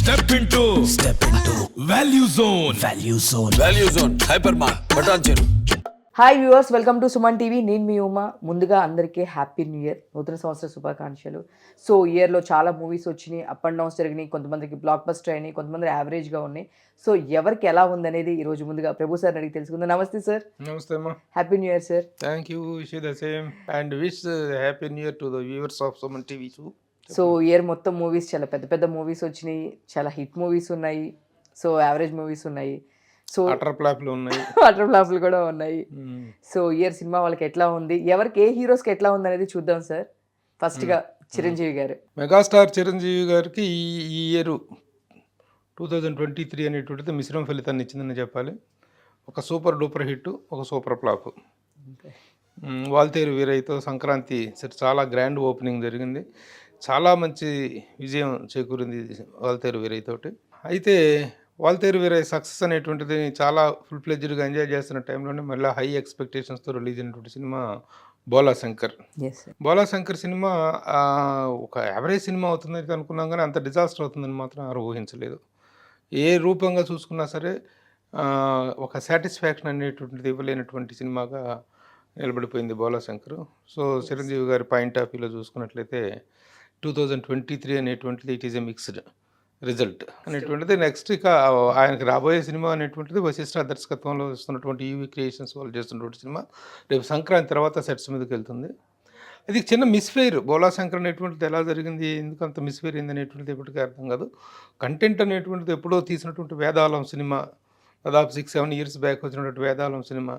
Step into Value Zone. Value Zone hyper mart Patancheru. Hi viewers, welcome to Suman TV. నేను మీ ఉమా. ముందుగా అందరికీ happy new year, నూతన సంవత్సర శుభాకాంక్షలు. సో ఇయర్లో చాలా మూవీస్ వచ్చినాయి, అప్ అండ్ డౌన్స్ జరిగినాయి, కొంతమందికి బ్లాక్ బస్టర్ అయినాయి, కొంతమంది యావరేజ్గా ఉన్నాయి. సో ఎవరికి ఎలా ఉందనేది ఈరోజు ముందుగా ప్రభు సార్ అడిగి తెలుసుకుందాం. నమస్తే సార్. నమస్తే అమ్మా. Happy new year sir. Thank you. Wish the same and wish happy new year to the viewers of Suman TV two. So year మొత్తం మూవీస్ చాలా పెద్ద పెద్ద మూవీస్ వచ్చినాయి, చాలా హిట్ మూవీస్ ఉన్నాయి, సో యావరేజ్ మూవీస్ ఉన్నాయి, సో అటర్ ఫ్లాప్లు ఉన్నాయి, వాటర్ ఫ్లాప్లు కూడా ఉన్నాయి. సో ఇయర్ సినిమా వాళ్ళకి ఎట్లా ఉంది, ఎవరికి ఏ హీరోస్కి ఎట్లా ఉంది అనేది చూద్దాం సార్. ఫస్ట్గా చిరంజీవి గారు. మెగాస్టార్ చిరంజీవి గారికి ఈ ఇయర్ 2023 అనేటువంటిది మిశ్రమ ఫలితాన్ని ఇచ్చిందని చెప్పాలి. ఒక సూపర్ డూపర్ హిట్, ఒక సూపర్ ఫ్లాప్. వాల్తేరు వీరయ్యతో సంక్రాంతి చాలా గ్రాండ్ ఓపెనింగ్ జరిగింది, చాలా మంచి విజయం చేకూరింది వాల్తేరు వీరయ్యతోటి. అయితే వాల్తేరు వీరయ్య సక్సెస్ అనేటువంటిది చాలా ఫుల్ ఫ్లెడ్జ్డ్గా ఎంజాయ్ చేస్తున్న టైంలోనే మళ్ళీ హై ఎక్స్పెక్టేషన్స్తో రిలీజ్ అయినటువంటి సినిమా బోలా శంకర్. బోలా శంకర్ సినిమా ఒక యావరేజ్ సినిమా అవుతుందని అనుకున్నాం, కానీ అంత డిజాస్టర్ అవుతుందని మాత్రం ఎవరు ఊహించలేదు. ఏ రూపంగా చూసుకున్నా సరే ఒక సాటిస్ఫాక్షన్ అనేటువంటిది ఇవ్వలేనటువంటి సినిమాగా నిలబడిపోయింది బోలా శంకర్. సో చిరంజీవి గారి పాయింట్ ఆఫ్ వ్యూలో చూసుకున్నట్లయితే 2023 అనేటువంటిది it is a mixed result అనేటువంటిది. నెక్స్ట్ ఇక ఆయనకి రాబోయే సినిమా అనేటువంటిది వశిష్ఠ దర్శకత్వంలో వస్తున్నటువంటి యూవీ క్రియేషన్స్ వాళ్ళు చేస్తున్నటువంటి సినిమా రేపు సంక్రాంతి తర్వాత సెట్స్ మీదకి వెళ్తుంది. ఇది చిన్న మిస్ఫెయిర్. బోలా శంకర్ అనేటువంటిది ఎలా జరిగింది, ఎందుకు అంత మిస్ఫెయిర్ అయింది అనేటువంటిది ఎప్పటికీ అర్థం కాదు. కంటెంట్ అనేటువంటిది ఎప్పుడో తీసినటువంటి వేదాలం సినిమా, దాదాపు 6-7 ఇయర్స్ బ్యాక్ వచ్చినటువంటి వేదాలం సినిమా.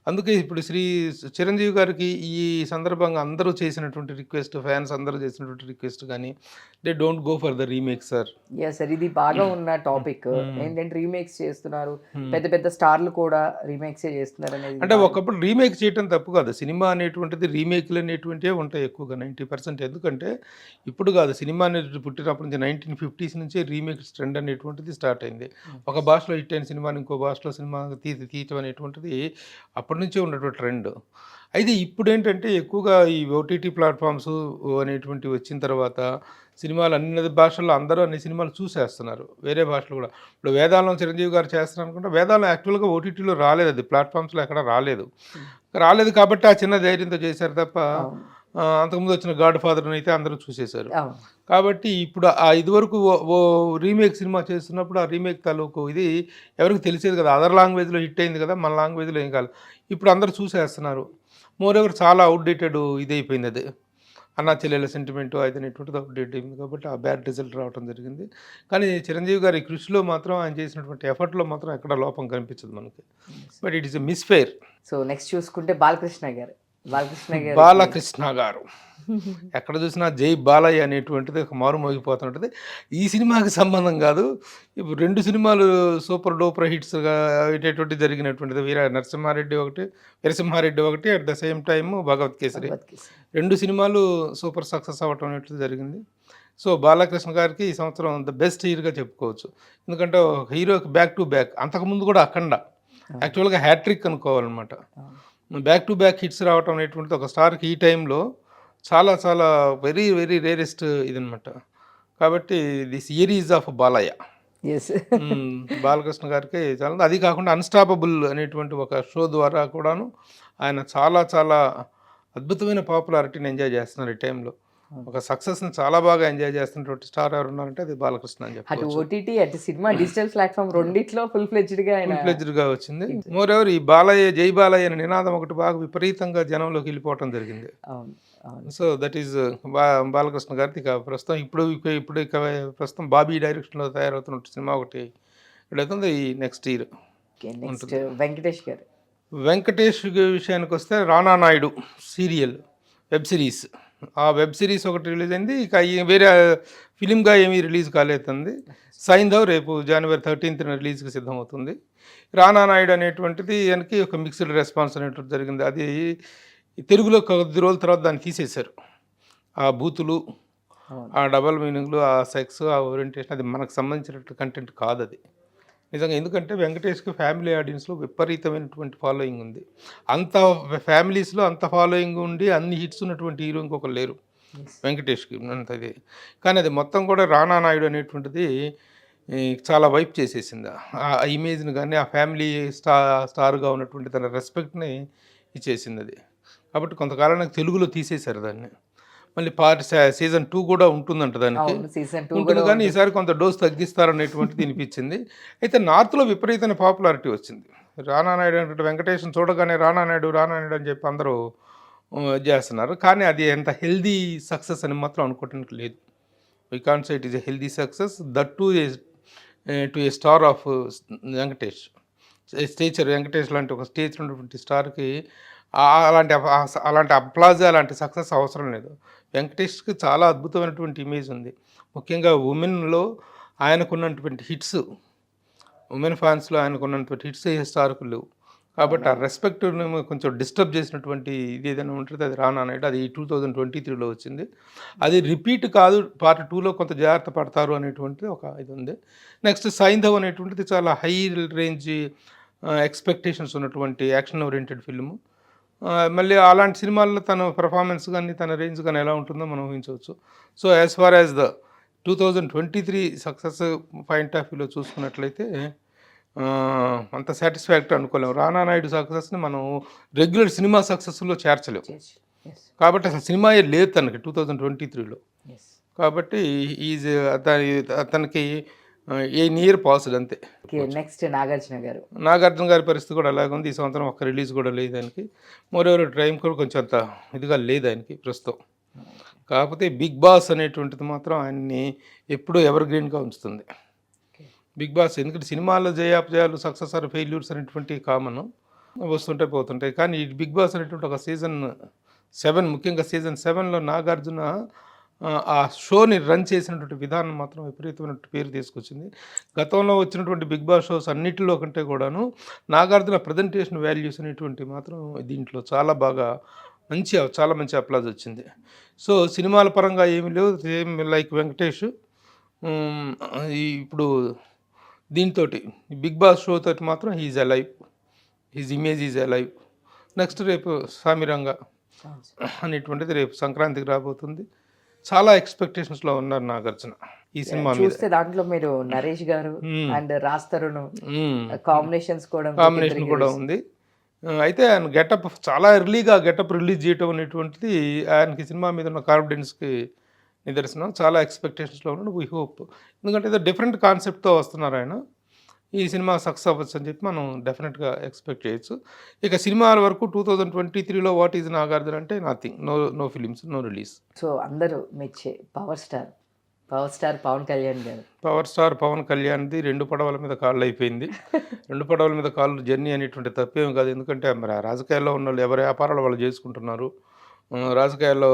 అందుకే ఇప్పుడు చిరంజీవి గారికి ఈ సందర్భంగా అందరూ చేసినటువంటి రిక్వెస్ట్, ఫ్యాన్స్ అందరూ చేసినటువంటి రిక్వెస్ట్ కానీ they don't go for the remake sir. Sir ఇది బాగా ఉన్న టాపిక్ ఏంటంటే రీమేక్స్ చేస్తున్నారు, పెద్ద పెద్ద స్టార్లు కూడా రీమేక్స్ చేస్తున్నారు అనేది. అంటే ఒకప్పుడు రీమేక్ చేయడం తప్పు కాదు, సినిమా అనేటువంటిది రీమేక్లు అనేటువంటివే ఉంటాయి ఎక్కువగా 90%. ఎందుకంటే ఇప్పుడు కాదు, సినిమా అనేది పుట్టినప్పటి నుంచి 1950s నుంచే రీమేక్ ట్రెండ్ అనేటువంటిది స్టార్ట్ అయింది. ఒక భాషలో హిట్ అయిన సినిమాని ఇంకో భాషలో సినిమా తీయటం అనేటువంటిది అప్పటి నుంచే ఉన్నటువంటి ట్రెండ్. అయితే ఇప్పుడు ఏంటంటే ఎక్కువగా ఈ ఓటీటీ ప్లాట్ఫామ్స్ అనేటువంటివి వచ్చిన తర్వాత సినిమాలు అన్ని భాషల్లో అందరూ అన్ని సినిమాలు చూసేస్తున్నారు, వేరే భాషలు కూడా. ఇప్పుడు వేదాలం చిరంజీవి గారు చేస్తున్నారు అనుకుంటే వేదాలం యాక్చువల్గా ఓటీటీలో రాలేదు, అది ప్లాట్ఫామ్స్లో ఎక్కడ రాలేదు కాబట్టి ఆ చిన్న ధైర్యంతో చేశారు తప్ప అంతకుముందు వచ్చిన గాడ్ ఫాదర్ని అయితే అందరూ చూసేశారు. కాబట్టి ఇప్పుడు ఇదివరకు ఓ రీమేక్ సినిమా చేస్తున్నప్పుడు ఆ రీమేక్ తాలూకు ఇది ఎవరికి తెలిసేది కదా, అదర్ లాంగ్వేజ్లో హిట్ అయింది కదా, మన లాంగ్వేజ్లో ఏం కాదు. ఇప్పుడు అందరూ చూసేస్తున్నారు. మోరెవర్ చాలా అవుట్డేటెడ్ ఇది అయిపోయింది, అది అన్నా చెల్లెల సెంటిమెంటు అది అనేటువంటిది అవుట్డేట్ అయింది కాబట్టి ఆ బ్యాడ్ రిజల్ట్ రావడం జరిగింది. కానీ చిరంజీవి గారి కృషిలో మాత్రం ఆయన చేసినటువంటి ఎఫర్ట్లో మాత్రం ఎక్కడ లోపం కనిపించదు మనకి. But it is a misfire. So next చూసుకుంటే బాలకృష్ణ గారు ఎక్కడ చూసినా జై బాలయ్య అనేటువంటిది ఒక మారు మోగిపోతుంటుంది. ఈ సినిమాకి సంబంధం కాదు, ఇప్పుడు 2 సినిమాలు సూపర్ డూపర్ హిట్స్గా అనేటువంటి జరిగినటువంటిది. వీరసింహారెడ్డి ఒకటి అట్ ద సేమ్ టైమ్ భగవత్ కేసరి. 2 సినిమాలు సూపర్ సక్సెస్ అవ్వటం అనేటువంటి జరిగింది. సో బాలకృష్ణ గారికి ఈ సంవత్సరం ద బెస్ట్ హీరోగా చెప్పుకోవచ్చు. ఎందుకంటే హీరోకి బ్యాక్ టు బ్యాక్, అంతకుముందు కూడా అఖండ యాక్చువల్గా హ్యాట్రిక్ అనుకోవాలన్నమాట. బ్యాక్ టు బ్యాక్ హిట్స్ రావటం అనేటువంటిది ఒక స్టార్కి ఈ టైంలో చాలా చాలా వెరీ వెరీ రేరెస్ట్ ఇదనమాట. కాబట్టి this year is of Balayya. Balakrishna గారికి చాలా. అది కాకుండా అన్స్టాపబుల్ అనేటువంటి ఒక షో ద్వారా కూడాను ఆయన చాలా చాలా అద్భుతమైన పాపులారిటీని ఎంజాయ్ చేస్తున్నారు ఈ టైంలో. ఒక సక్సెస్ని చాలా బాగా ఎంజాయ్ చేస్తున్నటువంటి స్టార్ ఎవరు ఉన్నారంటే అది బాలకృష్ణ అని చెప్పి. అటు ఓటీటీ అటు సినిమా డిజిటల్ ప్లాట్ఫామ్ రెండిట్లో ఫుల్ ఫ్లెడ్జ్డ్గా వచ్చింది. మోరెవర్ ఈ బాలయ్య జై బాలయ్య అనే నినాదం ఒకటి బాగా విపరీతంగా జనంలోకి వెళ్ళిపోవటం జరిగింది. సో దట్ ఈజ్ బాలకృష్ణ గారిది. ఇక ప్రస్తుతం ఇప్పుడు ప్రస్తుతం బాబీ డైరెక్షన్లో తయారవుతున్న సినిమా ఒకటి ఇప్పుడైతుంది ఈ నెక్స్ట్ ఇయర్. వెంకటేష్ విషయానికి వస్తే రానా నాయుడు సీరియల్ వెబ్ సిరీస్, ఆ వెబ్ సిరీస్ ఒకటి రిలీజ్ అయింది. ఇక వేరే ఫిలింగా ఏమీ రిలీజ్ కాలేతుంది. సైంధవ్ రేపు January 13th రిలీజ్కి సిద్ధమవుతుంది. రానా నాయుడు అనేటువంటిది దానికి ఒక మిక్స్డ్ రెస్పాన్స్ అనేటువంటి జరిగింది. అది తెలుగులో కొద్ది రోజుల తర్వాత దాన్ని తీసేశారు. ఆ బూతులు, ఆ డబల్ మీనింగ్లు, ఆ సెక్స్, ఆ ఓరియంటేషన్ అది మనకు సంబంధించినటువంటి కంటెంట్ కాదు అది నిజంగా. ఎందుకంటే వెంకటేష్కి ఫ్యామిలీ ఆడియన్స్లో విపరీతమైనటువంటి ఫాలోయింగ్ ఉంది. అంత ఫ్యామిలీస్లో అంత ఫాలోయింగ్ ఉండి అన్ని హిట్స్ ఉన్నటువంటి హీరో ఇంకొకరు లేరు వెంకటేష్కి అంతది. కానీ అది మొత్తం కూడా రానా నాయుడు అనేటువంటిది చాలా వైప్ చేసేసింది. ఆ ఇమేజ్‌ని గాని, ఆ ఫ్యామిలీ స్టార్‌గా ఉన్నటువంటి తన రెస్పెక్ట్‌ని ఇచ్చేసింది అది. కాబట్టి కొంతకాలానికి తెలుగులో తీసేశారు దాన్ని. మళ్ళీ సీజన్ 2 కూడా ఉంటుందంట దానికి. అవును. సీజన్ 2 ఉంటుంది కూడా కానీ ఉంటుంది. ఈసారి కొంత డోస్ తగ్గిస్తారనేటువంటిది వినిపించింది. అయితే నార్త్‌లో విపరీతమైన పాపులారిటీ వచ్చింది. రానా నాయుడు అంటే వెంకటేష్‌ని చూడగానే రానా నాయుడు, రానా నాయుడు అని చెప్పి అందరూ ఇది చేస్తున్నారు. కానీ అది అంత హెల్తీ సక్సెస్ అని మాత్రం అనుకోవటానికి లేదు. We can't say it is a healthy success. That too is to a star of Venkatesh. Stature Venkatesh లాంటి ఒక స్టేచర్ ఉన్నటువంటి స్టార్‌కి అలాంటి అప్లాజ్, అలాంటి సక్సెస్ అవసరం లేదు. వెంకటేష్‌కి చాలా అద్భుతమైనటువంటి ఇమేజ్ ఉంది. ముఖ్యంగా ఉమెన్‌లో ఆయనకున్నటువంటి హిట్స్, ఉమెన్ ఫ్యాన్స్‌లో ఆయనకున్నటువంటి హిట్స్ ఏ స్టార్‌కు లేవు. కాబట్టి ఆ రెస్పెక్ట్‌ని కొంచెం డిస్టర్బ్ చేసినటువంటి ఇది ఏదైనా ఉంటే అది రానా నాయుడు. అది 2023లో వచ్చింది. అది రిపీట్ కాదు, పార్ట్ 2లో కొంత జాగ్రత్త పడతారు అనేటువంటిది ఒక ఇది ఉంది. నెక్స్ట్ సైంధవ్ అనేటువంటిది చాలా హై రేంజ్ ఎక్స్‌పెక్టేషన్స్ ఉన్నటువంటి యాక్షన్ ఓరియెంటెడ్ ఫిల్ము. మళ్ళీ అలాంటి సినిమాల్లో తన పెర్ఫార్మెన్స్ కానీ, తన రేంజ్ కానీ ఎలా ఉంటుందో మనం ఊహించవచ్చు. So as far as the 2023 success point of వ్యూలో చూసుకున్నట్లయితే అంత సాటిస్ఫాక్టరీ అనుకోలేము. రానా నాయుడు సక్సెస్ని మనం రెగ్యులర్ సినిమా సక్సెస్లో చేర్చలేము. Yes. కాబట్టి అసలు సినిమాయే లేదు తనకి 2023లో. Yes. కాబట్టి ఈజ్ అతనికి ఏ నియర్ పాస్డ్ అంతే. ఓకే. నెక్స్ట్ నాగార్జున గారు. నాగార్జున గారి పరిస్థితి కూడా అలాగే ఉంది. ఈ సంవత్సరం ఒక్క రిలీజ్ కూడా లేదు ఆయనకి. మోరోవర్ టైం కూడా కొంచెం అంత ఇదిగా లేదు ఆయనకి ప్రస్తుతం. కాకపోతే బిగ్ బాస్ అనేటువంటిది మాత్రం ఆయన్ని ఎప్పుడూ ఎవర్ గ్రీన్గా ఉంచుతుంది. బిగ్ బాస్ ఎందుకంటే సినిమాల్లో జయాపజయాలు, సక్సెస్ ఆర్ ఫెయిల్యూర్స్ అనేటువంటివి కామన్, వస్తుంటాయి పోతుంటాయి. కానీ ఈ బిగ్ బాస్ అనేటువంటి ఒక సీజన్ 7, ముఖ్యంగా సీజన్ 7లో నాగార్జున ఆ షోని రన్ చేసినటువంటి విధానం మాత్రం విపరీతమైన పేరు తీసుకొచ్చింది. గతంలో వచ్చినటువంటి బిగ్ బాస్ షోస్ అన్నిటిలో కంటే కూడాను నాగార్జున ప్రజెంటేషన్ వాల్యూస్ అనేటువంటి మాత్రం దీంట్లో చాలా బాగా చాలా మంచి అప్లాజ్ వచ్చింది. సో సినిమాల పరంగా ఏమీ లేవు, సేమ్ లైక్ వెంకటేష్. ఇప్పుడు దీంతోటి బిగ్ బాస్ షో తోటి మాత్రం he's alive, his image is alive. Next రేపు సామిరంగ అనేటువంటిది రేపు సంక్రాంతికి రాబోతుంది. చాలా ఎక్స్పెక్టేషన్స్లో ఉన్నారు నాగార్జున ఈ సినిమా మీద. చూస్తే దాంట్లో మీరు నరేష్ గారు అండ్ రాజ్ తరుణ్ కాంబినేషన్ కూడా ఉంది. అయితే ఆయన గెటప్ చాలా ఎర్లీగా రిలీజ్ చేయటం అనేటువంటిది ఆయనకి సినిమా మీద ఉన్న కాన్ఫిడెన్స్కి నిదర్శనం. చాలా ఎక్స్పెక్టేషన్స్లో ఉన్నాడు. వీ హోప్, ఎందుకంటే ఏదో డిఫరెంట్ కాన్సెప్ట్తో వస్తున్నారు ఆయన. ఈ సినిమా సక్సెస్ అవ్వచ్చు అని చెప్పి మనం డెఫినెట్గా ఎక్స్పెక్ట్ చేయొచ్చు. ఇక సినిమాల వరకు 2023లో వాట్ ఈజ్ నాగార్జున అంటే nothing, no films, no release. So అందరూ మెచ్చే పవర్ స్టార్ పవన్ కళ్యాణ్ గారు. పవర్ స్టార్ పవన్ కళ్యాణ్ది 2 పడవల మీద కాళ్ళు అయిపోయింది. 2 పడవల మీద కాళ్ళు జర్నీ అనేటువంటి తప్పేం కాదు. ఎందుకంటే మరి రాజకీయాల్లో ఉన్న వాళ్ళు ఎవరి వ్యాపారాలు వాళ్ళు చేసుకుంటున్నారు. రాజకీయాల్లో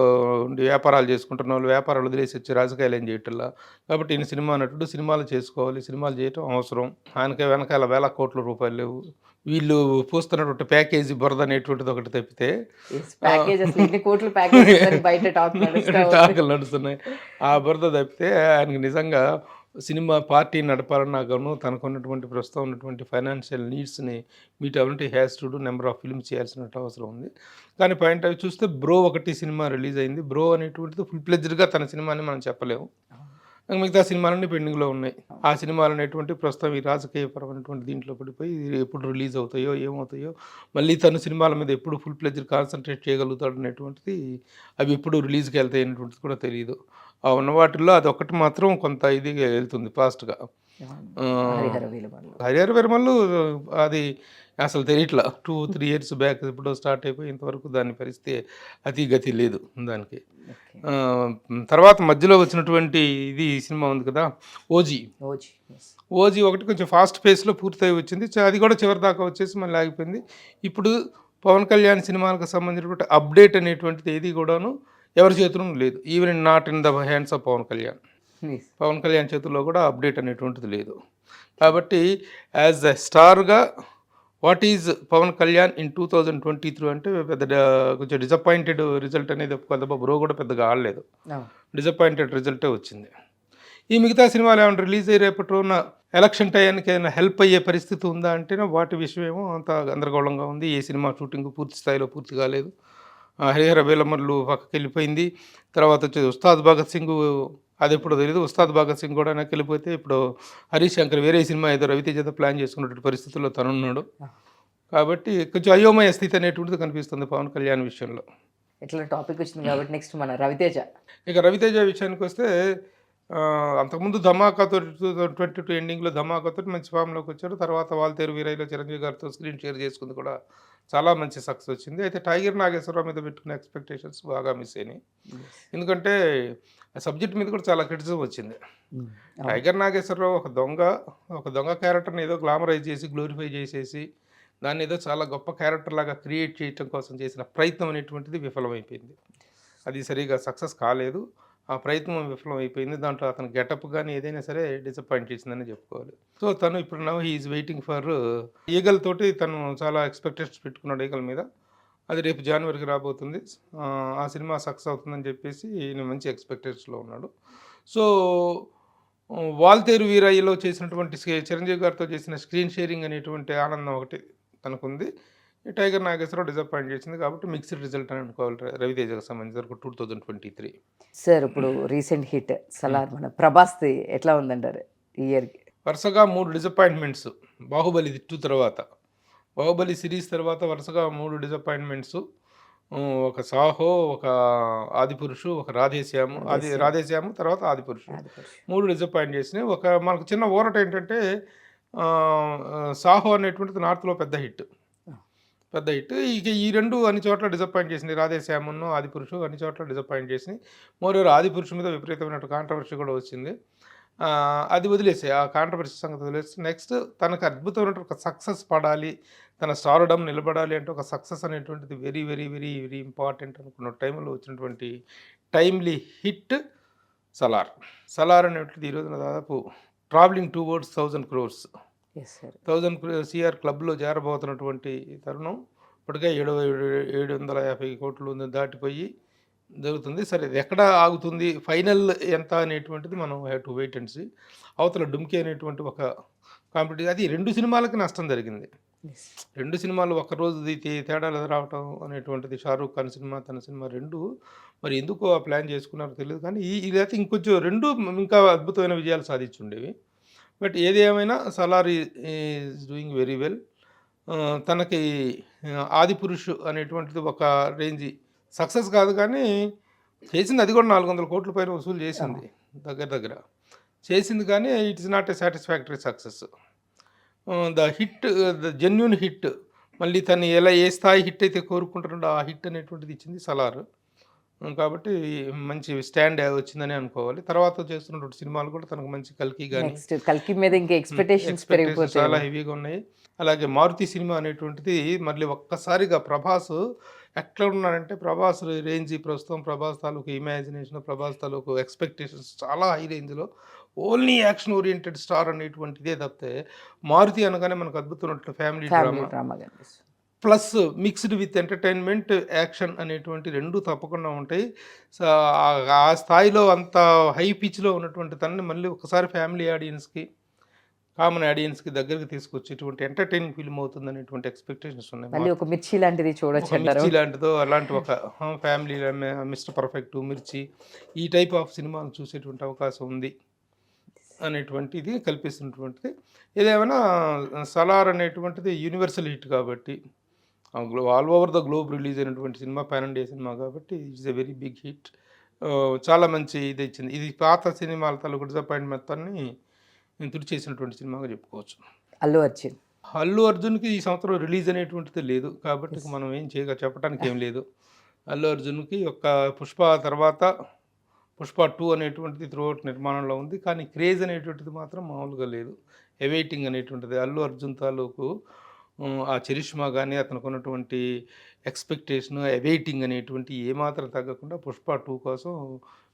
ఉండి వ్యాపారాలు చేసుకుంటున్న వాళ్ళు వ్యాపారాలు వదిలేసి వచ్చి రాజకీయాలు ఏం చేయటల్లా. కాబట్టి ఈయన సినిమా నటుడు, సినిమాలు చేసుకోవాలి, సినిమాలు చేయటం అవసరం. ఆయనకి వెనకాల వేల కోట్ల రూపాయలు లేవు. వీళ్ళు పూస్తున్నటువంటి ప్యాకేజీ బురద అనేటువంటిది ఒకటి తప్పితే టాకులు నడుస్తున్నాయి. ఆ బురద తప్పితే ఆయనకి నిజంగా సినిమా పార్టీ నడపాలన్నా గాను తనకున్నటువంటి ప్రస్తుతం ఉన్నటువంటి ఫైనాన్షియల్ నీడ్స్ని మీట్ అవ్వాలంటే has to do number of films చేయాల్సిన అవసరం ఉంది. కానీ పాయింట్ అవి చూస్తే బ్రో ఒకటి సినిమా రిలీజ్ అయింది. బ్రో అనేటువంటిది ఫుల్ ప్లెజ్డ్గా తన సినిమాని మనం చెప్పలేము. మిగతా సినిమాలన్నీ పెండింగ్లో ఉన్నాయి. ఆ సినిమాలు అనేటువంటి ప్రస్తుతం ఈ రాజకీయపరమైనటువంటి దీంట్లో పడిపోయి ఎప్పుడు రిలీజ్ అవుతాయో ఏమవుతాయో, మళ్ళీ తన సినిమాల మీద ఎప్పుడు ఫుల్ ప్లెజ్డ్ కాన్సన్ట్రేట్ చేయగలుగుతాడు అనేటువంటిది, అవి ఎప్పుడు రిలీజ్కి వెళ్తాయి అనేటువంటిది కూడా తెలియదు. ఆ ఉన్న వాటిల్లో అది ఒకటి మాత్రం కొంత ఇదిగా వెళ్తుంది ఫాస్ట్గా. హరిహర వీరమల్లు అది అసలు తెలియట్లా. 2-3 ఇయర్స్ బ్యాక్ ఎప్పుడో స్టార్ట్ అయిపోయి ఇంతవరకు దాని పరిస్థితి అతి గతి లేదు దానికి. తర్వాత మధ్యలో వచ్చినటువంటి ఇది సినిమా ఉంది కదా, ఓజీ ఒకటి కొంచెం ఫాస్ట్ పేస్లో పూర్తయి వచ్చింది. అది కూడా చివరి దాకా వచ్చేసి మళ్ళీ ఆగిపోయింది. ఇప్పుడు పవన్ కళ్యాణ్ సినిమాలకు సంబంధించినటువంటి అప్డేట్ అనేటువంటిది ఏది కూడాను ఎవరి చేతుల్లో లేదు. Even not in the hands of Pawan Kalyan చేతుల్లో కూడా అప్డేట్ అనేటువంటిది లేదు. కాబట్టి యాజ్ ఎ స్టార్గా what is Pawan Kalyan in 2023 అంటే పెద్ద కొంచెం డిసప్పాయింటెడ్ రిజల్ట్ అనేది కొద్దిగా బ్రో కూడా పెద్దగా ఆడలేదు. డిసప్పాయింటెడ్ రిజల్టే వచ్చింది. ఈ మిగతా సినిమాలు ఏమైనా రిలీజ్ అయ్యి రేపటి రోజున ఎలక్షన్ టైంకి ఏమైనా హెల్ప్ అయ్యే పరిస్థితి ఉందా అంటేనే వాటి విషయమేమో అంత గందరగోళంగా ఉంది. ఏ సినిమా షూటింగ్ పూర్తి స్థాయిలో పూర్తి కాలేదు. హరిహర వీరమల్లు పక్కకి వెళ్ళిపోయింది. తర్వాత వచ్చి ఉస్తాద్ భగత్ సింగ్ అది ఇప్పుడు తెలియదు. ఉస్తాద్ భగత్ సింగ్ కూడా వెనక్కి వెళ్ళిపోతే ఇప్పుడు హరీష్ శంకర్ వేరే సినిమా ఏదో రవితేజతో ప్లాన్ చేసుకున్నటువంటి పరిస్థితుల్లో తనున్నాడు. కాబట్టి కొంచెం అయోమయ స్థితి అనేటువంటిది కనిపిస్తుంది పవన్ కళ్యాణ్ విషయంలో. ఇట్లా టాపిక్ వచ్చింది కాబట్టి నెక్స్ట్ మన రవితేజ. ఇక రవితేజ విషయానికి వస్తే అంతకుముందు ధమాకాతో 2022 ఎండింగ్లో ధమాకాతో మంచి ఫామ్లోకి వచ్చాడు. తర్వాత వాల్తేరు వీరయ్యలో చిరంజీవి గారితో స్క్రీన్ షేర్ చేసుకుంది కూడా చాలా మంచి సక్సెస్ వచ్చింది. అయితే టైగర్ నాగేశ్వరరావు మీద పెట్టుకునే ఎక్స్పెక్టేషన్స్ బాగా మిస్ అయినాయి. ఎందుకంటే ఆ సబ్జెక్ట్ మీద కూడా చాలా క్రిటిసిజం వచ్చింది. టైగర్ నాగేశ్వరరావు ఒక దొంగ క్యారెక్టర్ని ఏదో గ్లామరైజ్ చేసి గ్లోరిఫై చేసేసి దాన్ని ఏదో చాలా గొప్ప క్యారెక్టర్ లాగా క్రియేట్ చేయటం కోసం చేసిన ప్రయత్నం అనేటువంటిది విఫలమైపోయింది. అది సరిగా సక్సెస్ కాలేదు. ఆ ప్రయత్నం విఫలమైపోయింది. దాంట్లో అతని గెటప్ కానీ ఏదైనా సరే డిసప్పాయింట్ చేసిందని చెప్పుకోవాలి. సో తను ఇప్పుడు now he is waiting for eagle తోటి తను చాలా ఎక్స్పెక్టేషన్స్ పెట్టుకున్నాడు ఈగల్ మీద. అది రేపు జనవరికి రాబోతుంది. ఆ సినిమా సక్సెస్ అవుతుందని చెప్పేసి ఈయన మంచి ఎక్స్పెక్టేషన్స్లో ఉన్నాడు. సో వాల్తేరు వీరయ్యలో చేసినటువంటి చిరంజీవి గారితో చేసిన స్క్రీన్ షేరింగ్ అనేటువంటి ఆనందం ఒకటి తనకుంది. ఈ టైగర్ నాగేశ్వరరావు డిసప్పాయింట్ చేసింది కాబట్టి మిక్స్డ్ రిజల్ట్ అని అనుకోవాలి రవితేజకు సంబంధించి వరకు 2023. సార్ ఇప్పుడు రీసెంట్ హిట్ సలార్ మన ప్రభాస్ది ఎట్లా ఉందంటారు ఈ ఇయర్కి? వరుసగా 3 డిసప్పాయింట్మెంట్స్. బాహుబలి 2 తర్వాత, బాహుబలి సిరీస్ తర్వాత వరుసగా 3 డిసప్పాయింట్మెంట్స్. ఒక సాహో, ఒక ఆదిపురుషు, ఒక రాధేశ్యాము తర్వాత ఆదిపురుషు. 3 డిసప్పాయింట్ చేసినాయి. మనకు చిన్న ఊరట ఏంటంటే సాహో అనేటువంటిది నార్త్లో పెద్ద హిట్. ఇక ఈ 2 అన్ని చోట్ల డిసప్పాయింట్ చేసింది. రాధేశ్యామును ఆదిపురుషు అన్ని చోట్ల డిసప్పాయింట్ చేసింది. మోరోవర్ ఆదిపురుషు మీద విపరీతమైన కాంట్రవర్సీ కూడా వచ్చింది. అది వదిలేసి ఆ కాంట్రవర్సీ సంగతి వదిలేసి నెక్స్ట్ తనకు అద్భుతమైన ఒక సక్సెస్ పడాలి, తన స్టార్డమ్ నిలబడాలి అంటే ఒక సక్సెస్ అనేటువంటిది very very very very important అనుకున్న టైంలో వచ్చినటువంటి టైమ్లీ హిట్ సలార్ అనేటువంటిది ఈ రోజున దాదాపు ట్రావెలింగ్ టువర్డ్స్ 1000 crores 1000 CR క్లబ్లో చేరబోతున్నటువంటి తరుణం. ఇప్పటికే 750 కోట్లు దాటిపోయి జరుగుతుంది. సరే ఇది ఎక్కడ ఆగుతుంది, ఫైనల్ ఎంత అనేటువంటిది మనం have to wait and see. అవతల డుమ్కి అనేటువంటి ఒక కాంపిటీషన్, అది 2 సినిమాలకి నష్టం జరిగింది. 2 సినిమాలు ఒక్కరోజు తేడాలు రావటం అనేటువంటిది, షారూఖ్ ఖాన్ సినిమా తన సినిమా 2 మరి ఎందుకో ఆ ప్లాన్ చేసుకున్నారో తెలియదు. కానీ ఇదైతే ఇంకొంచెం 2 ఇంకా అద్భుతమైన విజయాలు సాధించుండేవి. బట్ ఏది ఏమైనా Salaar is doing very well. తనకి ఆదిపురుషు అనేటువంటిది ఒక రేంజ్ సక్సెస్ కాదు కానీ చేసింది, అది కూడా 400 కోట్ల పైన వసూలు చేసింది దగ్గర చేసింది. కానీ it is not a satisfactory success. The genuine hit, మళ్ళీ తను ఏ స్థాయి హిట్ అయితే కోరుకుంటున్నాడో ఆ హిట్ అనేటువంటిది ఇచ్చింది సలార్. కాబట్టి మంచి స్టాండ్ వచ్చిందని అనుకోవాలి. తర్వాత చేస్తున్నటువంటి సినిమాలు కూడా తనకు మంచి కల్కి మీద ఇంకా ఎక్స్పెక్టేషన్స్ చాలా హెవీగా ఉన్నాయి. అలాగే మారుతి సినిమా అనేటువంటిది మళ్ళీ ఒక్కసారిగా ప్రభాస్ ఎట్లా ఉన్నాడంటే, ప్రభాస్ రేంజ్ ప్రస్తుతం ప్రభాస్ తాలూకు ఇమాజినేషన్, ప్రభాస్ తాలూకు ఎక్స్పెక్టేషన్స్ చాలా హై రేంజ్లో. ఓన్లీ యాక్షన్ ఓరియంటెడ్ స్టార్ అనేటువంటిదే తప్పితే మారుతి అనగానే మనకు అద్భుతమైన family drama plus mixed with entertainment, action అనేటువంటి 2 తప్పకుండా ఉంటాయి. ఆ స్థాయిలో అంత హై పిచ్లో ఉన్నటువంటి తనని మళ్ళీ ఒకసారి ఫ్యామిలీ ఆడియన్స్కి, కామన్ ఆడియన్స్కి దగ్గరికి తీసుకొచ్చేటువంటి ఎంటర్టైనింగ్ ఫిల్మ్ అవుతుంది అనేటువంటి ఎక్స్పెక్టేషన్స్ ఉన్నాయి. మళ్ళీ ఒక మిర్చి లాంటిది చూడొచ్చు, మిర్చి లాంటిదో అలాంటి ఒక ఫ్యామిలీ మిస్టర్ పర్ఫెక్ట్, మిర్చి ఈ టైప్ ఆఫ్ సినిమాలు చూసేటువంటి అవకాశం ఉంది అనేటువంటిది కల్పిస్తున్నటువంటిది. ఏదేమైనా సలార్ అనేటువంటిది యూనివర్సల్ హిట్ కాబట్టి, all over the globe release అయినటువంటి సినిమా, పాన్ ఇండియా సినిమా కాబట్టి it's a very big hit. చాలా మంచి ఇది ఇచ్చింది. ఇది పాత సినిమాల తాలూకు డిసప్పాయింట్మెంట్ మొత్తాన్ని తుడిచేసినటువంటి సినిమాగా చెప్పుకోవచ్చు. అల్లు అర్జున్కి ఈ సంవత్సరం రిలీజ్ అనేటువంటిది లేదు కాబట్టి మనం ఏం చెప్పడానికి ఏం లేదు. అల్లు అర్జున్కి ఒక పుష్ప తర్వాత పుష్ప 2 అనేటువంటిది త్రూఅవుట్ నిర్మాణంలో ఉంది. కానీ క్రేజ్ అనేటువంటిది మాత్రం మామూలుగా లేదు. అవైటింగ్ అనేటువంటిది అల్లు అర్జున్ తాలూకు ఆ చరిష్మా కానీ అతనికి ఉన్నటువంటి ఎక్స్పెక్టేషన్, అవైటింగ్ అనేటువంటి ఏమాత్రం తగ్గకుండా పుష్ప 2 కోసం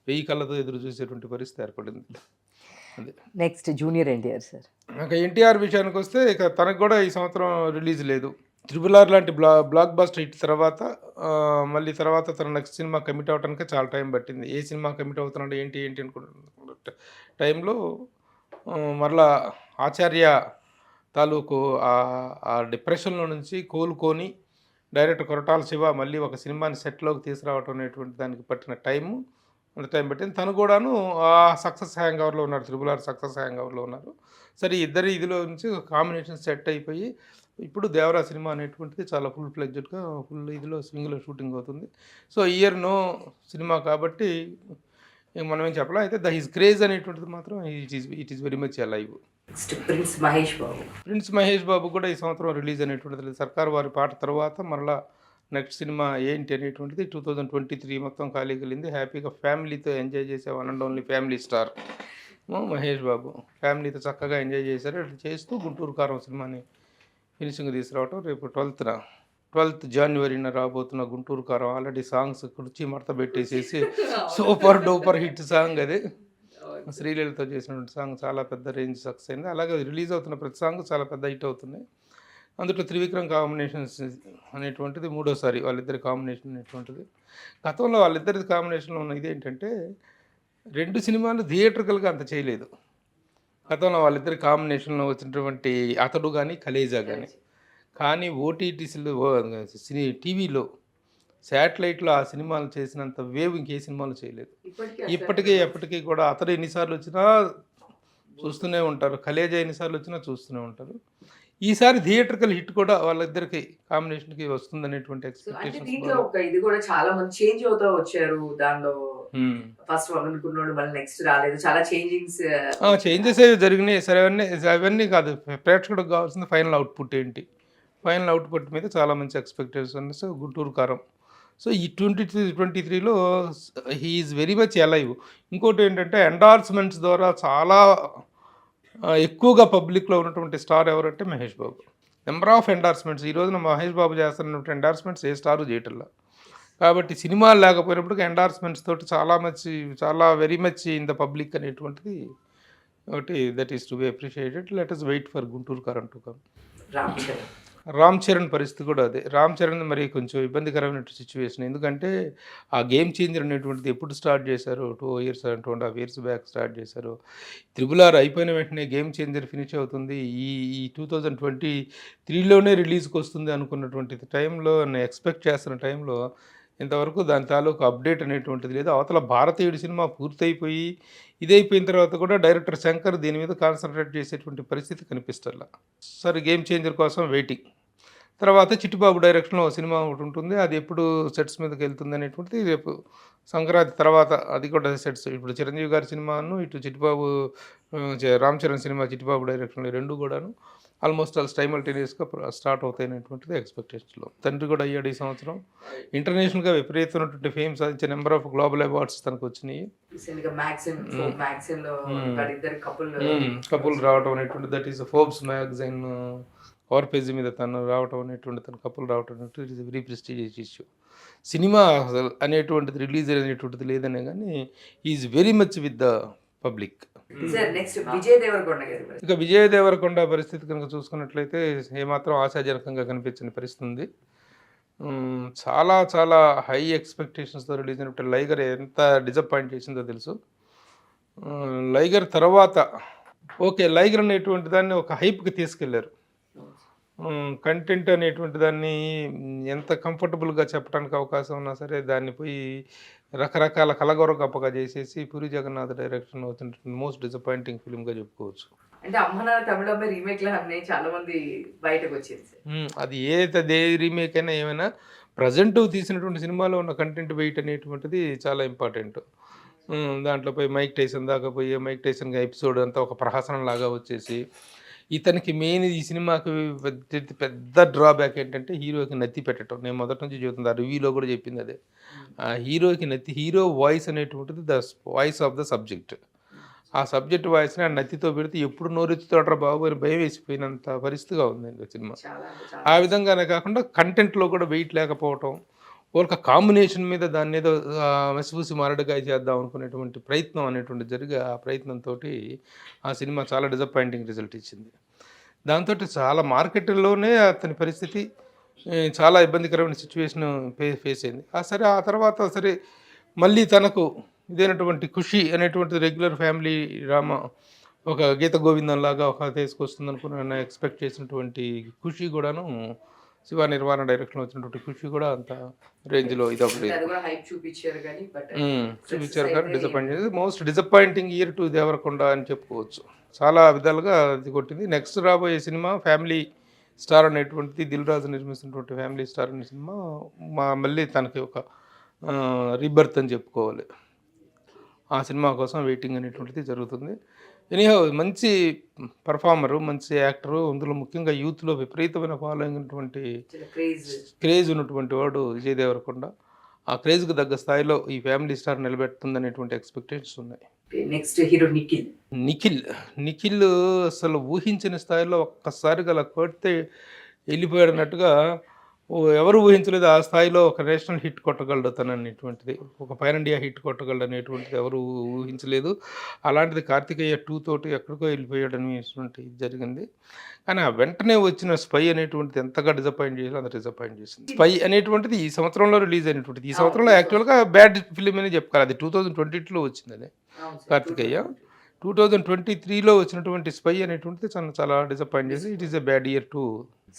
1000 కళ్ళతో ఎదురు చూసేటువంటి పరిస్థితి ఏర్పడింది. అదే నెక్స్ట్ జూనియర్ ఎన్టీఆర్ సార్. ఇక ఎన్టీఆర్ విషయానికి వస్తే ఇక తనకు కూడా ఈ సంవత్సరం రిలీజ్ లేదు. RRR లాంటి బ్లాక్ బస్టర్ హిట్ తర్వాత మళ్ళీ తర్వాత తన నెక్స్ట్ సినిమా కమిట్ అవ్వడానికి చాలా టైం పట్టింది. ఏ సినిమా కమిట్ అవుతున్నాడు ఏంటి అనుకుంటున్న టైంలో మరలా ఆచార్య తాలూకు ఆ డిప్రెషన్లో నుంచి కోలుకొని డైరెక్టర్ కొరటాల శివ మళ్ళీ ఒక సినిమాని సెట్లోకి తీసుకురావటం అనేటువంటి దానికి పట్టిన టైము అంత టైం పట్టింది. తను కూడాను ఆ సక్సెస్ హ్యాంగ్ ఓవర్లో ఉన్నారు. త్రిబుల్ ఆర్ సక్సెస్ హ్యాంగ్ ఓవర్లో ఉన్నారు. సరే ఇద్దరు ఇదిలో నుంచి కాంబినేషన్ సెట్ అయిపోయి ఇప్పుడు దేవరా సినిమా అనేటువంటిది చాలా ఫుల్ ఫ్లెడ్జెడ్గా ఫుల్ ఇదిలో స్వింగ్లో షూటింగ్ అవుతుంది. సో ఇయర్ నో సినిమా కాబట్టి మనం ఏం చెప్పలేం. అయితే హిస్ క్రేజ్ అనేటువంటిది మాత్రం it is very much alive. Next prince Mahesh Babu. Prince Mahesh Babu కూడా ఈ సంవత్సరం రిలీజ్ అనేటువంటిది లేదు. సర్కార్ వారి పాట తర్వాత మరలా నెక్స్ట్ సినిమా ఏంటి అనేటువంటిది 2023 మొత్తం ఖాళీకి వెళ్ళింది. హ్యాపీగా ఫ్యామిలీతో ఎంజాయ్ చేసే one and only family star Mahesh Babu. ఫ్యామిలీతో చక్కగా ఎంజాయ్ చేశారు. అట్లా చేస్తూ గుంటూరు కారం సినిమాని ఫినిషింగ్ తీసుకురావటం. రేపు 12th జనవరిన రాబోతున్న గుంటూరు కారం ఆల్రెడీ సాంగ్స్ కుర్చీ మడత పెట్టేసేసి సూపర్ డూపర్ హిట్ సాంగ్ అది. శ్రీలీలతో చేసినటువంటి సాంగ్ చాలా పెద్ద రేంజ్ సక్సెస్ అయింది. అలాగే రిలీజ్ అవుతున్న ప్రతి సాంగ్ చాలా పెద్ద హిట్ అవుతున్నాయి. అందులో త్రివిక్రమ్ కాంబినేషన్స్ అనేటువంటిది మూడోసారి వాళ్ళిద్దరి కాంబినేషన్ అనేటువంటిది. గతంలో వాళ్ళిద్దరి కాంబినేషన్లో ఉన్న ఇదేంటంటే 2 సినిమాలు థియేటర్కల్గా అంత చేయలేదు. గతంలో వాళ్ళిద్దరి కాంబినేషన్లో వచ్చినటువంటి అతడు కానీ కలేజా కానీ ఓటీటీసీలో టీవీలో శాటిలైట్లో ఆ సినిమాలు చేసినంత వేవ్ ఇంకే సినిమాలు చేయలేదు. ఎప్పటికీ కూడా అతడు ఎన్నిసార్లు వచ్చినా చూస్తూనే ఉంటారు, కలేజా ఎన్నిసార్లు వచ్చినా చూస్తూనే ఉంటారు. ఈసారి థియేటర్కల్ హిట్ కూడా వాళ్ళిద్దరికి కాంబినేషన్కి వస్తుందనేటువంటి ఎక్స్పెక్టేషన్స్. ఇది కూడా చాలా మంది చేంజ్ అవుతూ వచ్చారు. దానిలో ఫస్ట్ అనుకున్నాడు మళ్ళీ నెక్స్ట్ రాలేదు. చాలా చేంజెస్ జరిగినాయి. సరే అవన్నీ కాదు, ప్రేక్షకుడికి కావాల్సింది ఫైనల్ అవుట్పుట్ ఏంటి. ఫైనల్ అవుట్పుట్ మీద చాలా మంచి ఎక్స్పెక్టేషన్స్ గుంటూరు కారం. సో ఈ 2023లో హీఈస్ వెరీ మచ్ అలైవ్. ఇంకోటి ఏంటంటే ఎండార్స్మెంట్స్ ద్వారా చాలా ఎక్కువగా పబ్లిక్లో ఉన్నటువంటి స్టార్ ఎవరంటే Mahesh Babu. Number of endorsements ఈ రోజున మహేష్ బాబు చేస్తున్నటువంటి ఎండార్స్మెంట్స్ ఏ స్టారు చేయటంలా. కాబట్టి సినిమాలు లేకపోయినప్పటికీ ఎండార్స్మెంట్స్ తోటి చాలా very much in the public అనేటువంటిది ఒకటి that is to be appreciated. Let us wait for Guntur Kaaram to come. Ram Charan పరిస్థితి కూడా అదే. రామ్ చరణ్ మరి కొంచెం ఇబ్బందికరమైన సిచ్యువేషన్. ఎందుకంటే ఆ గేమ్ చేంజర్ అనేటువంటిది ఎప్పుడు స్టార్ట్ చేశారు, 2.5 years బ్యాక్ స్టార్ట్ చేశారు. త్రిబుల్ ఆర్ అయిపోయిన వెంటనే గేమ్ చేంజర్ ఫినిష్ అవుతుంది. ఈ 2023లోనే రిలీజ్కి వస్తుంది అనుకున్నటువంటి టైంలో, ఎక్స్పెక్ట్ చేస్తున్న టైంలో ఇంతవరకు దాని తాలూకు అప్డేట్ అనేటువంటిది లేదు. అవతల భారతీయుడి సినిమా పూర్తయిపోయి ఇదైపోయిన తర్వాత కూడా డైరెక్టర్ శంకర్ దీని మీద కాన్సన్ట్రేట్ చేసేటువంటి పరిస్థితి కనిపిస్తల్లా. సరే గేమ్ చేంజర్ కోసం వెయిటింగ్. తర్వాత చిట్టిబాబు డైరెక్షన్లో సినిమా ఒకటి ఉంటుంది. అది ఎప్పుడు సెట్స్ మీదకి వెళ్తుంది అనేటువంటిది రేపు సంక్రాంతి తర్వాత అది కూడా సెట్స్. ఇప్పుడు చిరంజీవి గారి సినిమాను ఇటు చిట్టిబాబు రామ్ చరణ్ సినిమా చిట్టిబాబు డైరెక్షన్లో రెండు కూడాను ఆల్మోస్ట్ సైమల్టేనియస్గా స్టార్ట్ అవుతాయనేటువంటిది ఎక్స్పెక్టేషన్స్లో. తండ్రి కూడా అయ్యాడు ఈ సంవత్సరం. ఇంటర్నేషనల్గా విపరీతమైనటువంటి ఫేమ్ సాధించే నెంబర్ ఆఫ్ గ్లోబల్ అవార్డ్స్ తనకు వచ్చినాయి. కపుల్ రావటం అనేటువంటి that is Forbes magazine cover page మీద తను రావటం అనేటువంటి తన కపుల్ రావటం అనేటువంటి it is very prestigious issue. Cinema అనేటువంటిది రిలీజ్ అనేటువంటిది లేదనే కానీ is very much with the public. ఇక విజయ్ దేవరకొండ పరిస్థితి కనుక చూసుకున్నట్లయితే ఏమాత్రం ఆశాజనకంగా కనిపించిన పరిస్థితి ఉంది. చాలా హై ఎక్స్పెక్టేషన్స్తో రిలీజ్ అయినప్పుడు లైగర్ ఎంత డిసప్పాయింట్ చేసిందో తెలుసు. లైగర్ తర్వాత లైగర్ అనేటువంటి దాన్ని ఒక హైప్కి తీసుకెళ్లారు. కంటెంట్ అనేటువంటి దాన్ని ఎంత కంఫర్టబుల్గా చెప్పడానికి అవకాశం ఉన్నా సరే దాన్ని పోయి రకరకాల కలగొరగప్పగా చేసేసి పూరి జగన్నాథ్ డైరెక్షన్ అవుతున్న మోస్ట్ డిసప్పాయింటింగ్ ఫిల్మ్గా చెప్పుకోవచ్చు. అంటే అమ్మనాన్న తమిళ రీమేక్లు అన్నీ చాలా మంది బయటకు వచ్చేది. అది ఏ రీమేక్ అయినా ఏమైనా ప్రజెంట్ తీసినటువంటి సినిమాలో ఉన్న కంటెంట్ వెయిట్ అనేటువంటిది చాలా ఇంపార్టెంట్. దాంట్లో పోయి మైక్ టైసన్ దాకా పోయి మైక్ టైసన్గా ఎపిసోడ్ అంతా ఒక ప్రహసనం లాగా వచ్చేసి ఇతనికి మెయిన్ ఈ సినిమాకి పెద్ద డ్రాబ్యాక్ ఏంటంటే హీరోకి నత్తి పెట్టడం. నేను మొదటి నుంచి చెబుతుంది, ఆ రివ్యూలో కూడా చెప్పింది అదే. ఆ హీరో వాయిస్ అనేటువంటిది the voice of the subject. ఆ సబ్జెక్ట్ వాయిస్ని ఆ నత్తితో పెడితే ఎప్పుడు నోరెత్తుతాడరా బాబు అని భయం వేసిపోయినంత పరిస్థితిగా ఉంది సినిమా. ఆ విధంగానే కాకుండా కంటెంట్లో కూడా వెయిట్ లేకపోవటం, ఒక కాంబినేషన్ మీద దాన్ని ఏదో మసిపూసి మారడుగా చేద్దాం అనుకునేటువంటి ప్రయత్నం అనేటువంటి జరిగి ఆ ప్రయత్నంతో ఆ సినిమా చాలా డిసప్పాయింటింగ్ రిజల్ట్ ఇచ్చింది. దాంతో చాలా మార్కెట్లోనే అతని పరిస్థితి చాలా ఇబ్బందికరమైన సిచ్యువేషన్ ఫేస్ అయింది. ఆ తర్వాత మళ్ళీ తనకు ఇదైనటువంటి ఖుషి అనేటువంటి రెగ్యులర్ ఫ్యామిలీ డ్రామా ఒక గీత గోవిందంలాగా ఒక తీసుకొస్తుంది అనుకున్న ఎక్స్పెక్ట్ చేసినటువంటి ఖుషి కూడాను శివ నిర్మాణ డైరెక్షన్ వచ్చినటువంటి ఖుషి కూడా అంత రేంజ్లో ఇదొకటి అది కూడా హైప్ చూపించారు కానీ బట్ చూపించారు కానీ డిసప్పాయింట్ చేసి most disappointing year to Devarakonda అని చెప్పుకోవచ్చు. చాలా విధాలుగా అది కొట్టింది. నెక్స్ట్ రాబోయే సినిమా ఫ్యామిలీ స్టార్ అనేటువంటిది దిల్ రాజు నిర్మిస్తున్నటువంటి ఫ్యామిలీ స్టార్ అనే సినిమా మళ్ళీ తనకి ఒక రీబర్త్ అని చెప్పుకోవాలి. ఆ సినిమా కోసం వెయిటింగ్ అనేటువంటిది జరుగుతుంది. ఎనీహౌ మంచి పర్ఫార్మరు, మంచి యాక్టరు, అందులో ముఖ్యంగా యూత్లో విపరీతమైన ఫాలోయింగ్ ఉన్నటువంటి క్రేజ్ ఉన్నటువంటి వాడు విజయ్ దేవరకొండ. ఆ క్రేజ్కి తగ్గ స్థాయిలో ఈ ఫ్యామిలీ స్టార్ నిలబెడుతుంది అనేటువంటి ఎక్స్పెక్టేషన్స్ ఉన్నాయి. నెక్స్ట్ హీరో నిఖిల్ అసలు ఊహించిన స్థాయిలో ఒక్కసారిగా అలా కొడితే వెళ్ళిపోయాడన్నట్టుగా ఎవరు ఊహించలేదు. ఆ స్థాయిలో ఒక నేషనల్ హిట్ కొట్టగలడు తను అనేటువంటిది, ఒక పాన్ ఇండియా హిట్ కొట్టగలడు అనేటువంటిది ఎవరు ఊహించలేదు. అలాంటిది కార్తికేయ 2 తోటి ఎక్కడికో వెళ్ళిపోయాడు అనేటువంటి జరిగింది. కానీ ఆ వెంటనే వచ్చిన స్పై అనేటువంటిది ఎంతగా డిసప్పాయింట్ చేయాలో అంత డిసప్పాయింట్ చేసింది. స్పై అనేటువంటిది ఈ సంవత్సరంలో రిలీజ్ అయినటువంటిది. ఈ సంవత్సరంలో యాక్చువల్గా బ్యాడ్ ఫిలిం అని చెప్పుకోవాలి. అది 2022లో వచ్చింది. అది కార్తికేయ 2023లో వచ్చినటువంటి స్పై అనేటువంటిది చాలా డిసప్పాయింట్ చేసి it is a bad year too.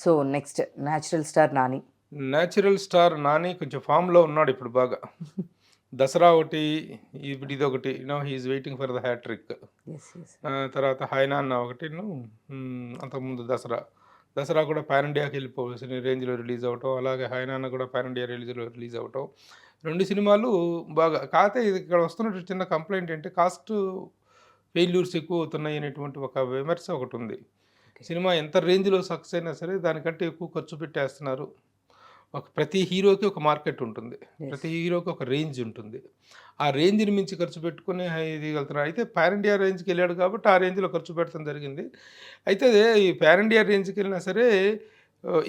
So next natural star Nani కొంచెం ఫామ్లో ఉన్నాడు ఇప్పుడు బాగా. దసరా ఒకటి, ఇప్పుడు ఇదొకటి, he is waiting for the hat-trick. తర్వాత హైనాన్న ఒకటి, అంతకుముందు దసరా కూడా పాన్ ఇండియాకి వెళ్ళిపోవాల్సిన రేంజ్లో రిలీజ్ అవ్వటం, అలాగే హైనాన్న కూడా పాన్ ఇండియా రిలీజ్ అవ్వటం. 2 సినిమాలు బాగా. కాకపోతే ఇది ఇక్కడ వస్తున్న చిన్న కంప్లైంట్ ఏంటంటే కాస్ట్ ఫెయిల్యూర్స్ ఎక్కువ అవుతున్నాయి అనేటువంటి ఒక విమర్శ ఒకటి ఉంది. సినిమా ఎంత రేంజ్లో సక్సెస్ అయినా సరే దానికంటే ఎక్కువ ఖర్చు పెట్టేస్తున్నారు. ప్రతి హీరోకి ఒక మార్కెట్ ఉంటుంది, ప్రతి హీరోకి ఒక రేంజ్ ఉంటుంది. ఆ రేంజ్ని మించి ఖర్చు పెట్టుకుని ఇది వెళ్తున్నారు. అయితే పాన్ ఇండియా రేంజ్కి వెళ్ళాడు కాబట్టి ఆ రేంజ్లో ఖర్చు పెట్టడం జరిగింది. అయితే ఈ పాన్ ఇండియా రేంజ్కి వెళ్ళినా సరే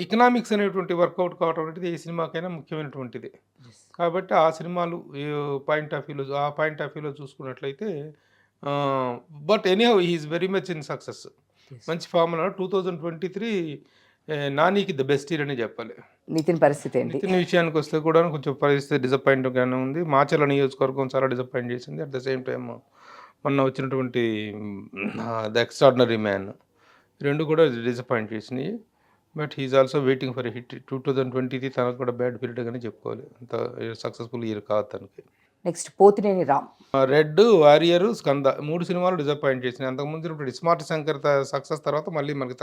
ఎకనామిక్స్ అనేటువంటి వర్కౌట్ కావడం అనేది ఈ సినిమాకైనా ముఖ్యమైనటువంటిది. కాబట్టి ఆ సినిమాలు పాయింట్ ఆఫ్ వ్యూలో చూసుకున్నట్లయితే but anyhow he is very much in success. మంచి ఫార్ములా. 2023 నానికి ద బెస్ట్ ఇయర్ అని చెప్పాలి. నితిన్ విషయానికి వస్తే కూడా కొంచెం పరిస్థితి డిసప్పాయింట్గానే ఉంది. మాచర్ల నియోజకవర్గం చాలా డిసప్పాయింట్ చేసింది. అట్ ద సేమ్ టైం మొన్న వచ్చినటువంటి ద ఎక్స్ట్రాడినరీ మ్యాన్, 2 కూడా డిసప్పాయింట్ చేసినాయి. But he is also waiting for a hit. 2023 తనకు కూడా బ్యాడ్ పీరియడ్ గానే చెప్పుకోవాలి. అంత సక్సెస్ఫుల్ ఇయర్ కాదు తనకి. Next Pothineni Ram, red, warrior, Skanda 3 సినిమాలు డిసప్పాయింట్ చేసినాయి. అంతకుముందు స్మార్ట్ శంకర్ సక్సెస్ తర్వాత మళ్ళీ మనకి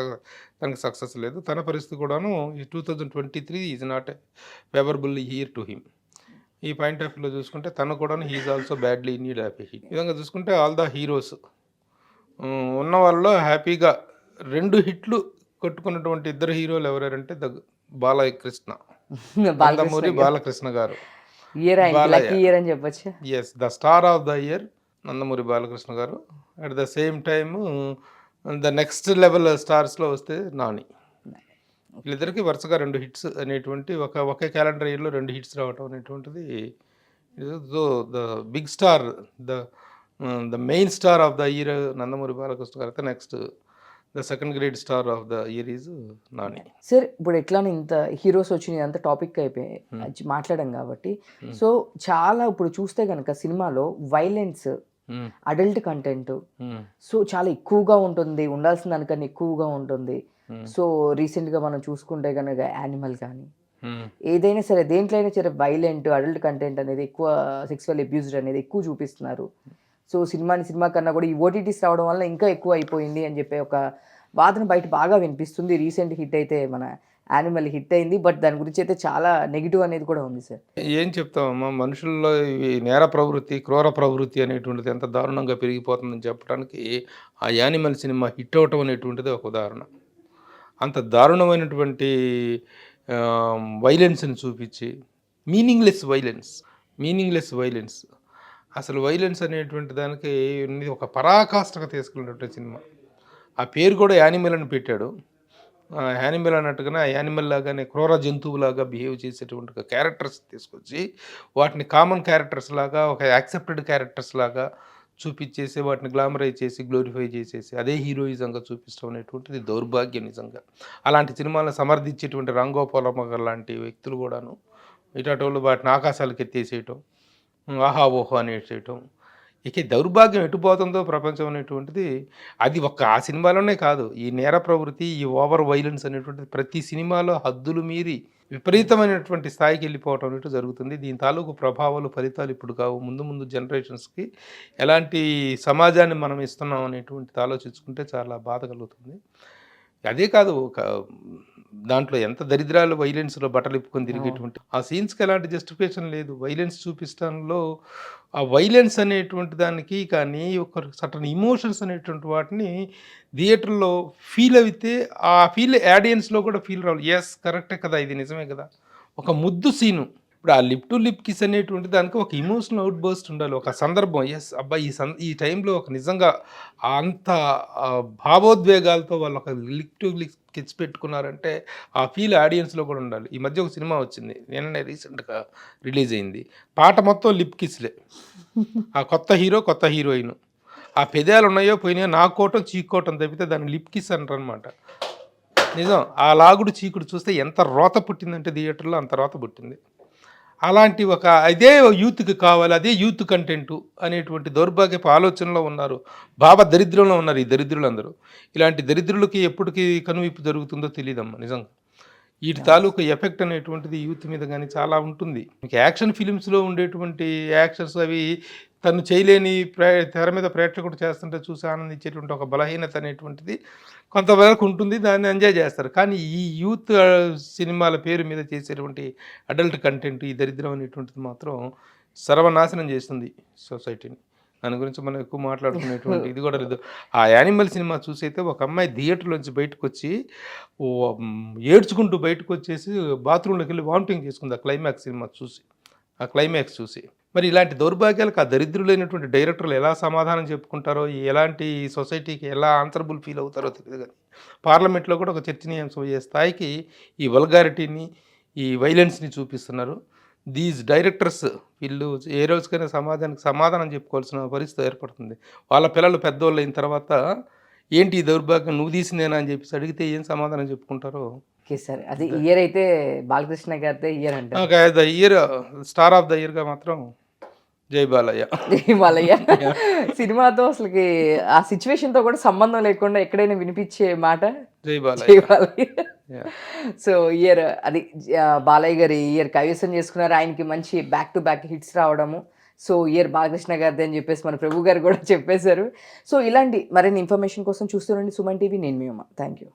తనకి సక్సెస్ లేదు. తన పరిస్థితి కూడాను 2023 is not favourable year to him. ఈ పాయింట్ ఆఫ్ వ్యూలో చూసుకుంటే తను కూడా he is also badly in need of a hit. ఈ విధంగా చూసుకుంటే ఆల్ ద హీరోస్ ఉన్న వాళ్ళలో హ్యాపీగా 2 హిట్లు కొట్టుకున్నటువంటి 2 హీరోలు ఎవరంటే Balakrishna, Nandamuri Balakrishna garu. Yes, the star of the year Nandamuri Balakrishna garu. At the same time the next level స్టార్స్లో వస్తే నాని. వీళ్ళిద్దరికి వరుసగా 2 హిట్స్ అనేటువంటి ఒకే క్యాలెండర్ ఇయర్లో 2 హిట్స్ రావటం అనేటువంటిది the big star, the main star of the year Nandamuri Balakrishna garu అయితే next the second grade star of the year is Nani. Sir ఇప్పుడు ఎట్లానే ఇంత హీరోస్ వచ్చినాయి, అంత టాపిక్ అయిపోయి మాట్లాడాం కాబట్టి, సో చాలా ఇప్పుడు చూస్తే కనుక సినిమాలో వైలెన్స్, అడల్ట్ కంటెంట్ సో చాలా ఎక్కువగా ఉంటుంది, ఉండాల్సిన దానికన్నా ఎక్కువగా ఉంటుంది. సో రీసెంట్గా మనం చూసుకుంటే కనుక యానిమల్ కానీ ఏదైనా సరే దేంట్లో అయినా సరే వైలెంట్ అడల్ట్ కంటెంట్ అనేది ఎక్కువ, సెక్సువల్ అబ్యూజ్డ్ అనేది ఎక్కువ చూపిస్తున్నారు. సో సినిమా కన్నా కూడా ఈ ఓటీటీస్ రావడం వల్ల ఇంకా ఎక్కువ అయిపోయింది అని చెప్పి ఒక వాదన బయట బాగా వినిపిస్తుంది. రీసెంట్ హిట్ అయితే మన యానిమల్ హిట్ అయింది, బట్ దాని గురించి అయితే చాలా నెగిటివ్ అనేది కూడా ఉంది సార్. ఏం చెప్తామమ్మా, మనుషుల్లో ఈ నేర ప్రవృత్తి, క్రూర ప్రవృత్తి అనేటువంటిది ఎంత దారుణంగా పెరిగిపోతుందని చెప్పడానికి ఆ యానిమల్ సినిమా హిట్ అవటం అనేటువంటిది ఒక ఉదాహరణ. అంత దారుణమైనటువంటి వైలెన్స్ని చూపించి మీనింగ్లెస్ వైలెన్స్ అసలు వైలెన్స్ అనేటువంటి దానికి ఒక పరాకాష్ఠగా తీసుకెళ్ళినటువంటి సినిమా. ఆ పేరు కూడా యానిమల్ అని పెట్టాడు. యానిమల్ అన్నట్టుగానే ఆ యానిమల్ లాగానే క్రూర జంతువులాగా బిహేవ్ చేసేటువంటి క్యారెక్టర్స్ తీసుకొచ్చి వాటిని కామన్ క్యారెక్టర్స్ లాగా, ఒక యాక్సెప్టెడ్ క్యారెక్టర్స్ లాగా చూపించేసి వాటిని గ్లామరైజ్ చేసి గ్లోరిఫై చేసేసి అదే హీరోయిజంగా చూపించడం అనేటువంటిది దౌర్భాగ్యం నిజంగా. అలాంటి సినిమాలను సమర్థించేటువంటి రాంగోపాల్ లాంటి వ్యక్తులు కూడాను ఇటాటోళ్ళు వాటిని ఆకాశాలకు ఎత్తేసేయటం, ఆహా ఓహో అనేసేయటం, ఇక దౌర్భాగ్యం ఎటుపోతుందో ప్రపంచం అనేటువంటిది అది ఆ సినిమాలోనే కాదు, ఈ నేర ప్రవృత్తి, ఈ ఓవర్ వైలెన్స్ అనేటువంటిది ప్రతి సినిమాలో హద్దులు మీరి విపరీతమైనటువంటి స్థాయికి వెళ్ళిపోవటం అనేటు జరుగుతుంది. దీని తాలూకు ప్రభావాలు ఫలితాలు ఇప్పుడు కావు, ముందు ముందు జనరేషన్స్కి ఎలాంటి సమాజాన్ని మనం ఇస్తున్నాం అనేటువంటిది ఆలోచించుకుంటే చాలా బాధ కలుగుతుంది. అదే కాదు, దాంట్లో ఎంత దరిద్రాలు, వైలెన్స్లో బట్టలు ఇప్పుకొని తిరిగేటువంటి ఆ సీన్స్కి ఎలాంటి జస్టిఫికేషన్ లేదు. వైలెన్స్ చూపిస్తాంలో ఆ వైలెన్స్ అనేటువంటి దానికి కానీ ఒక సర్టన్ ఇమోషన్స్ అనేటువంటి వాటిని థియేటర్లో ఫీల్ అయితే ఆ ఫీల్ ఆడియన్స్లో కూడా ఫీల్ రావాలి. ఎస్ కరెక్టే కదా, ఇది నిజమే కదా. ఒక ముద్దు సీను, ఇప్పుడు ఆ లిప్ టు లిప్ కిస్ అనేటువంటి దానికి ఒక ఇమోషనల్ అవుట్ బర్స్ట్ ఉండాలి, ఒక సందర్భం. ఎస్ అబ్బా, ఈ టైంలో ఒక నిజంగా అంత భావోద్వేగాలతో వాళ్ళు ఒక లిప్ టు లిప్ కిస్ పెట్టుకున్నారంటే ఆ ఫీల్ ఆడియన్స్లో కూడా ఉండాలి. ఈ మధ్య ఒక సినిమా వచ్చింది, నిన్ననే రీసెంట్గా రిలీజ్ అయింది, పాట మొత్తం లిప్ కిస్లే. ఆ కొత్త హీరో కొత్త హీరోయిన్, ఆ పెదాలు ఉన్నాయో పోయినాయో నాకోవటం చీక్కోవటం తప్పితే దాన్ని లిప్ కిస్ అంటారు అనమాట. నిజం, ఆ లాగుడు చీకుడు చూస్తే ఎంత రోత పుట్టిందంటే థియేటర్లో అంత రోత పుట్టింది. అలాంటి అదే యూత్కి కావాలి, అదే యూత్ కంటెంటు అనేటువంటి దౌర్భాగ్యపు ఆలోచనలో ఉన్నారు, భావ దరిద్రంలో ఉన్నారు ఈ దరిద్రులందరూ. ఇలాంటి దరిద్రులకి ఎప్పటికీ కనువిప్పు జరుగుతుందో తెలియదమ్మా నిజంగా. వీటి తాలూకు ఎఫెక్ట్ అనేటువంటిది యూత్ మీద కానీ చాలా ఉంటుంది. మీకు యాక్షన్ ఫిలిమ్స్లో ఉండేటువంటి యాక్షన్స్ అవి తను చేయలేని తెర మీద ప్రేక్షకుడు చేస్తుంటే చూసి ఆనందించేటువంటి ఒక బలహీనత అనేటువంటిది కొంతవరకు ఉంటుంది, దాన్ని ఎంజాయ్ చేస్తారు. కానీ ఈ యూత్ సినిమాల పేరు మీద చేసేటువంటి అడల్ట్ కంటెంట్, ఈ దరిద్రం అనేటువంటిది మాత్రం సర్వనాశనం చేస్తుంది సొసైటీని. దాని గురించి మనం ఎక్కువ మాట్లాడుకునేటువంటి ఇది కూడా లేదు. ఆ యానిమల్ సినిమా చూసి అయితే ఒక అమ్మాయి థియేటర్లోంచి బయటకు వచ్చి ఏడ్చుకుంటూ బయటకు వచ్చేసి బాత్రూంలోకి వెళ్ళి వామిటింగ్ చేసుకుంది ఆ క్లైమాక్స్ చూసి. మరి ఇలాంటి దౌర్భాగ్యాలకు ఆ దరిద్రులైనటువంటి డైరెక్టర్లు ఎలా సమాధానం చెప్పుకుంటారో, ఎలాంటి సొసైటీకి ఎలా ఆన్సరబుల్ ఫీల్ అవుతారో తెలియదు. కానీ పార్లమెంట్లో కూడా ఒక చర్చనీయాంశం అయ్యే స్థాయికి ఈ వల్గారిటీని, ఈ వైలెన్స్ని చూపిస్తున్నారు. దీస్ డైరెక్టర్స్ వీళ్ళు ఏ రోజుకైనా సమాజానికి సమాధానం చెప్పుకోవాల్సిన పరిస్థితి ఏర్పడుతుంది. వాళ్ళ పిల్లలు పెద్దోళ్ళు అయిన తర్వాత ఏంటి ఈ దౌర్భాగ్యం నువ్వు తీసిందేనా అని చెప్పేసి అడిగితే ఏం సమాధానం చెప్పుకుంటారో. ఓకే సార్, అది ఇయర్ అయితే బాలకృష్ణ గారితే ఇయర్ అంటే the year star of the ఇయర్గా మాత్రం జై బాలయ్య. బాలయ్య సినిమాతో అసలుకి ఆ సిచ్యువేషన్తో కూడా సంబంధం లేకుండా ఎక్కడైనా వినిపించే మాట జై జై బాలయ్య. బాలయ్య. సో ఇయర్ అది బాలయ్య గారి ఇయర్ కైవసం చేసుకున్నారు, ఆయనకి మంచి బ్యాక్ టు బ్యాక్ హిట్స్ రావడము. సో ఇయర్ బాలకృష్ణ గారిది అని చెప్పేసి మన ప్రభు గారు కూడా చెప్పేశారు. సో ఇలాంటి మరిన్ని ఇన్ఫర్మేషన్ కోసం చూస్తూనండి సుమన్ టీవీ. నేను మీ అమ్మ. Thank you.